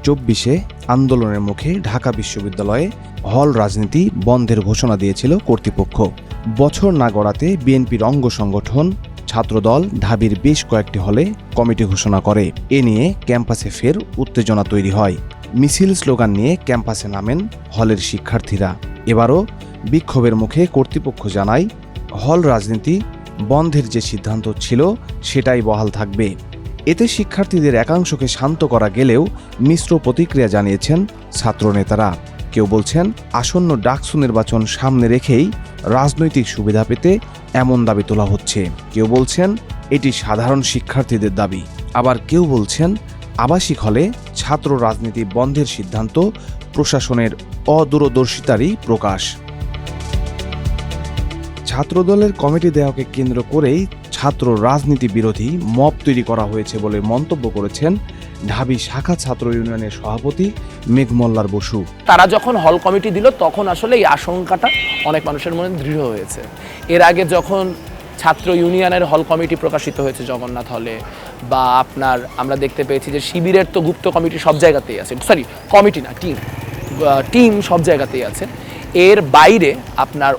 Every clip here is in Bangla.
2024 আন্দোলনের মুখে ঢাকা বিশ্ববিদ্যালয়ে হল রাজনীতি বন্ধের ঘোষণা দিয়েছিল কর্তৃপক্ষ। বছর না গড়াতে বিএনপির অঙ্গ সংগঠন ছাত্রদল ঢাবির বেশ কয়েকটি হলে কমিটি ঘোষণা করে। এ নিয়ে ক্যাম্পাসে ফের উত্তেজনা তৈরি হয়। মিছিল স্লোগান নিয়ে ক্যাম্পাসে নামেন হলের শিক্ষার্থীরা। এবারও বিক্ষোভের মুখে কর্তৃপক্ষ জানায়, হল রাজনীতি বন্ধের যে সিদ্ধান্ত ছিল সেটাই বহাল থাকবে। এতে শিক্ষার্থীদের একাংশকে শান্ত করা গেলেও মিশ্র প্রতিক্রিয়া জানিয়েছেন ছাত্রনেতারা। কেউ বলছেন আসন্ন ডাকসু নির্বাচন সামনে রেখেই রাজনৈতিক সুবিধা পেতে এমন দাবি তোলা হচ্ছে। কেউ বলছেন এটি সাধারণ শিক্ষার্থীদের দাবি। আবার কেউ বলছেন আবাসিক হলে ছাত্র রাজনীতি বন্ধের সিদ্ধান্ত প্রশাসনের অদূরদর্শিতারই প্রকাশ। ছাত্রদলের কমিটি দেওয়াকে কেন্দ্র করেই ছাত্র রাজনীতি বিরোধী মব তৈরি করা হয়েছে বলে মন্তব্য করেছেন ঢাবি শাখা ছাত্র ইউনিয়নের সভাপতি মেঘমল্লার বসু। তারা যখন হল কমিটি দিল তখন আসলে এই আশঙ্কাটা অনেক মানুষের মনে দৃঢ় হয়েছে। এর আগে যখন ছাত্র ইউনিয়নের হল কমিটি প্রকাশিত হয়েছে জগন্নাথ হলে, বা আমরা দেখতে পেয়েছি যে শিবিরের তো গুপ্ত কমিটি সব জায়গাতেই আছে, কমিটি না, টিম সব জায়গাতেই আছে। এর বাইরে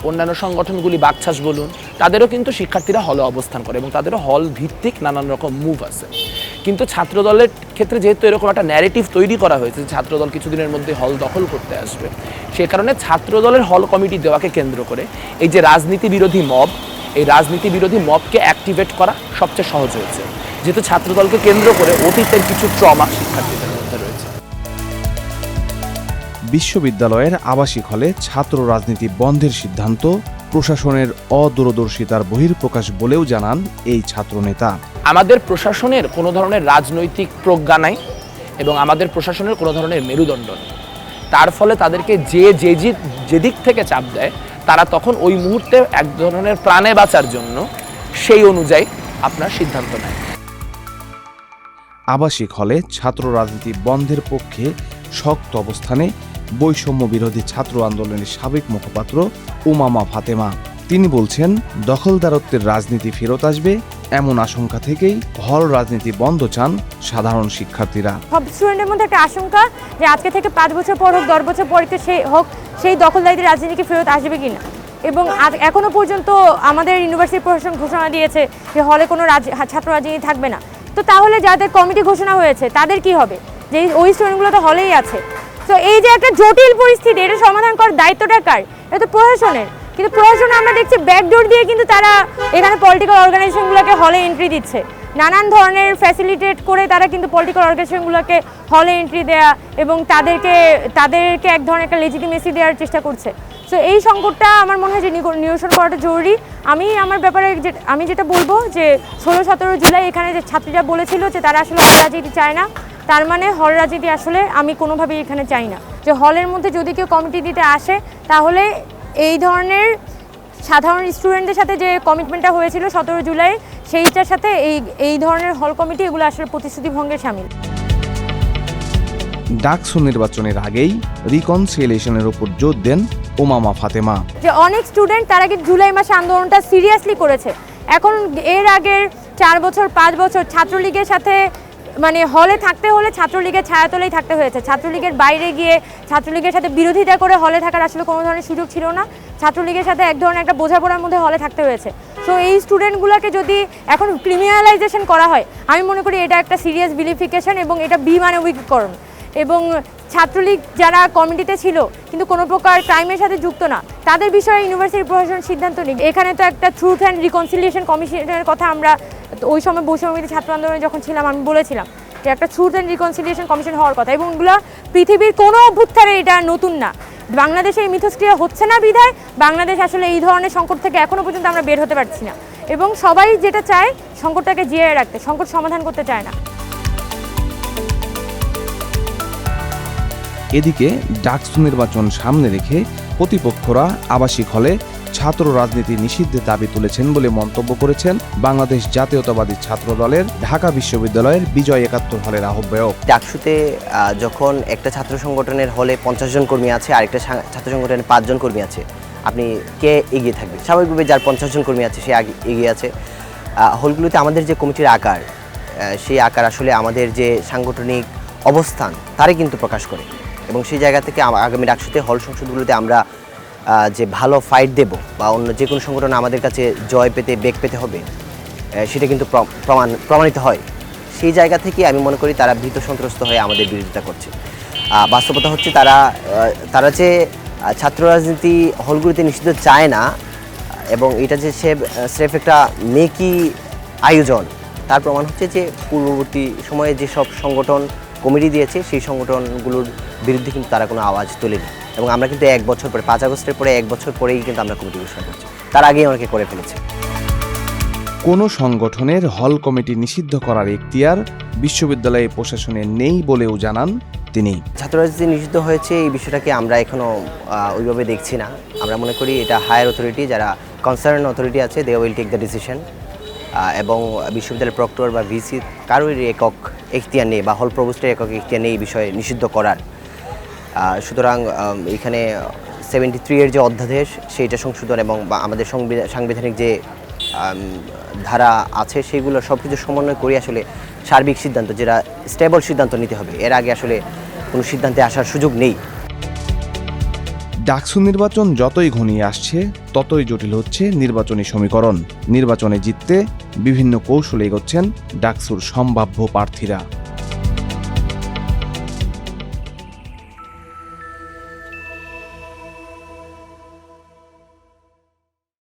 অন্যান্য সংগঠনগুলি বাকছাস বলুন, তাদেরও কিন্তু শিক্ষার্থীরা হলে অবস্থান করে এবং তাদেরও হল ভিত্তিক নানান রকম মুভ আছে। কিন্তু ছাত্রদলের ক্ষেত্রে যেহেতু এরকম একটা ন্যারেটিভ তৈরি করা হয়েছে ছাত্রদল কিছুদিনের মধ্যে হল দখল করতে আসবে, সে কারণে ছাত্রদলের হল কমিটি দেওয়াকে কেন্দ্র করে এই যে রাজনীতি বিরোধী মব, এই রাজনীতি বিরোধী মবকে অ্যাক্টিভেট করা সবচেয়ে সহজ হয়েছে, যেহেতু ছাত্রদলকে কেন্দ্র করে অতীতের কিছু ট্রমা শিক্ষার্থীদের মধ্যে রয়েছে। বিশ্ববিদ্যালয়ের আবাসিক হলে ছাত্র রাজনীতি বন্ধের সিদ্ধান্ত প্রশাসনের অদূরদর্শিতার বহিঃপ্রকাশ বলেও জানান এই ছাত্রনেতা। আমাদের প্রশাসনের কোনো ধরনের রাজনৈতিক প্রজ্ঞা নাই এবং আমাদের প্রশাসনের কোনো ধরনের মেরুদণ্ড নেই। তার ফলে তাদেরকে যে দিক থেকে চাপ দেয় তারা তখন ওই মুহূর্তে এক ধরনের প্রাণে বাঁচার জন্য সেই অনুযায়ী সিদ্ধান্ত নেয়। আবাসিক হলে ছাত্র রাজনীতি বন্ধের পক্ষে শক্ত অবস্থানে বৈষম্য বিরোধী ছাত্র আন্দোলনের সাবেক মুখপাত্র উমামা ফাতেমা। তিনি বলছেন দখলদারত্বের রাজনীতি ফেরত আসবে এমন আশঙ্কা থেকেই হল রাজনীতি বন্ধ চান সাধারণ শিক্ষার্থীরা। সব স্টুডেন্টের মধ্যে একটা আশঙ্কা যে আজকে থেকে 5 বছর পর হোক 10 বছর পর সেই দখলদারিত্বের রাজনীতি কি ফেরত আসবে কিনা। এবং এখনো পর্যন্ত আমাদের ইউনিভার্সিটি প্রশাসন ঘোষণা দিয়েছে যে হলে কোনো ছাত্র রাজনীতি থাকবে না। তো তাহলে যাদের কমিটি ঘোষণা হয়েছে তাদের কি হবে, যে ওই স্টুডেন্টগুলো তো হলেই আছে। তো এই যে একটা জটিল পরিস্থিতি, এটা সমাধান করার দায়িত্বটা কার? এটা তো প্রশাসনের। কিন্তু প্রশাসন আমরা দেখছি ব্যাকডোর দিয়ে কিন্তু তারা এখানে পলিটিক্যাল অর্গানাইজেশনগুলোকে হলে এন্ট্রি দিচ্ছে, নানান ধরনের ফ্যাসিলিটেট করে তারা কিন্তু পলিটিক্যাল অর্গানাইজেশনগুলোকে হলে এন্ট্রি দেয়া এবং তাদেরকে এক ধরনের একটা লেজিটিমেসি দেওয়ার চেষ্টা করছে। সো এই সংকটটা আমার মনে হয় যে নিরসন করাটা জরুরি। আমার ব্যাপারে আমি যেটা বলবো যে 16-17 জুলাই এখানে যে ছাত্রীরা বলেছিল যে তারা আসলে হল রাজনীতি চায় না, তার মানে হল রাজনীতি আসলে আমি কোনোভাবেই এখানে চাই না। যে হলের মধ্যে যদি কেউ কমিটি দিতে আসে তাহলে এই ধরনের সাধারণ স্টুডেন্টদের সাথে যে কমিটমেন্টটা হয়েছিল 17 জুলাই, সেইটার সাথে এই ধরনের হল কমিটি এগুলো আসলে প্রতিশ্রুতি ভঙ্গের শামিল। ডাকসু নির্বাচনের আগেই রিকনসিলিয়েশনের উপর জোর দেন উমামা ফাতেমা। যে অনেক স্টুডেন্ট তারা কিন্তু জুলাই মাসে আন্দোলনটা সিরিয়াসলি করেছে। এখন এর আগের 4 বছর 5 বছর ছাত্রলীগের সাথে হলে থাকতে হলে ছাত্রলীগের ছায়াতলেই থাকতে হয়েছে। ছাত্রলীগের বাইরে গিয়ে ছাত্রলীগের সাথে বিরোধিতা করে হলে থাকার আসলে কোনো ধরনের সুযোগ ছিল না। ছাত্রলীগের সাথে এক ধরনের একটা বোঝাপড়ার মধ্যে হলে থাকতে হয়েছে। সো এই স্টুডেন্টগুলোকে যদি এখন ক্রিমিনালাইজেশন করা হয়, আমি মনে করি এটা একটা সিরিয়াস ভিলিফিকেশন এবং এটা বিমানবিকীকরণ। এবং ছাত্রলীগ যারা কমিটিতে ছিল কিন্তু কোনো প্রকার ক্রাইমের সাথে যুক্ত না, তাদের বিষয়ে ইউনিভার্সিটি প্রশাসন সিদ্ধান্ত নিক। এখানে তো একটা ট্রুথ অ্যান্ড রিকনসিলিয়েশন কমিশনের কথা আমরা ওই সময় বৈষম্যবিরোধী ছাত্র আন্দোলনে যখন ছিলাম আমি বলেছিলাম যে একটা ট্রুথ অ্যান্ড রিকনসিলিয়েশন কমিশন হওয়ার কথা, এবং এগুলো পৃথিবীর কোনো অভ্যুত্থানে এটা নতুন না। বাংলাদেশে এই মিথস্ক্রিয়া হচ্ছে না বিধায় বাংলাদেশ আসলে এই ধরনের সংকট থেকে এখনো পর্যন্ত আমরা বের হতে পারছি না। এবং সবাই যেটা চায় সংকটটাকে জিয়ে রাখতে, সংকট সমাধান করতে চায় না। এদিকে ডাকসু নির্বাচন সামনে রেখে প্রতিপক্ষরা আবাসিক হলে ছাত্র রাজনীতি নিষিদ্ধের দাবি তুলেছেন বলে মন্তব্য করেছেন বাংলাদেশ জাতীয়তাবাদী ছাত্র দলের ঢাকা বিশ্ববিদ্যালয়ের বিজয় 71 হলের আহ্বায়ক। ডাকসুতে যখন একটা ছাত্র সংগঠনের হলে 50 জন কর্মী আছে, আরেকটা ছাত্র সংগঠনের 5 জন কর্মী আছে, আপনি কে এগিয়ে থাকবে? স্বাভাবিকভাবে যার 50 জন কর্মী আছে সে এগিয়ে আছে। হলগুলোতে আমাদের যে কমিটির আকার, সেই আকার আসলে আমাদের যে সাংগঠনিক অবস্থান তারই কিন্তু প্রকাশ করে এবং সেই জায়গা থেকে আগামী ডাকসুতে হল সংসদগুলোতে আমরা যে ভালো ফাইট দেব বা অন্য যে কোনো সংগঠন আমাদের কাছে জয় পেতে বেগ পেতে হবে সেটা কিন্তু প্রমাণিত হয়। সেই জায়গা থেকে আমি মনে করি তারা ভীত সন্ত্রস্ত হয়ে আমাদের বিরোধিতা করছে। বাস্তবতা হচ্ছে তারা যে ছাত্র রাজনীতি হলগুলিতে নিষিদ্ধ চায় না এবং এটা যে স্রেফ একটা মেকি আয়োজন, তার প্রমাণ হচ্ছে যে পূর্ববর্তী সময়ে যেসব সংগঠন কমিটি দিয়েছে সেই সংগঠনগুলোর বিরুদ্ধে কিন্তু তারা কোনো আওয়াজ তোলেনি এবং আমরা কিন্তু 1 বছর পরে 5 আগস্টের পরে 1 বছর পরেই কিন্তু আমরা কমিটি ঘোষণা করছি, তার আগেই অনেকে করে ফেলেছে। কোনো সংগঠনের হল কমিটি নিষিদ্ধ করার এখতিয়ার বিশ্ববিদ্যালয় প্রশাসনের নেই বলেও জানান তিনি। ছাত্র রাজনীতি নিষিদ্ধ হয়েছে এই বিষয়টাকে আমরা এখনও ওইভাবে দেখছি না। আমরা মনে করি এটা হায়ার অথরিটি, যারা কনসার্ন অথরিটি আছে, they will take the decision এবং বিশ্ববিদ্যালয়ের প্রক্টর বা ভিসি কারোর একক এখতিয়ার নেই বা হল প্রভোস্টের একক এখতিয়ার নেই এই বিষয়ে নিষিদ্ধ করার। সুতরাং এখানে 73 এর যে অধ্যাদেশ সেইটা সংশোধন এবং আমাদের সাংবিধানিক যে ধারা আছে সেগুলো সব কিছু সমন্বয় করে আসলে সার্বিক সিদ্ধান্ত, যেটা স্টেবল সিদ্ধান্ত নিতে হবে। এর আগে আসলে কোনো সিদ্ধান্তে আসার সুযোগ নেই। ডাকসু নির্বাচন যতই ঘনিয়ে আসছে ততই জটিল হচ্ছে নির্বাচনী সমীকরণ। নির্বাচনে জিততে বিভিন্ন কৌশলে এগোচ্ছেন ডাকসুর সম্ভাব্য প্রার্থীরা।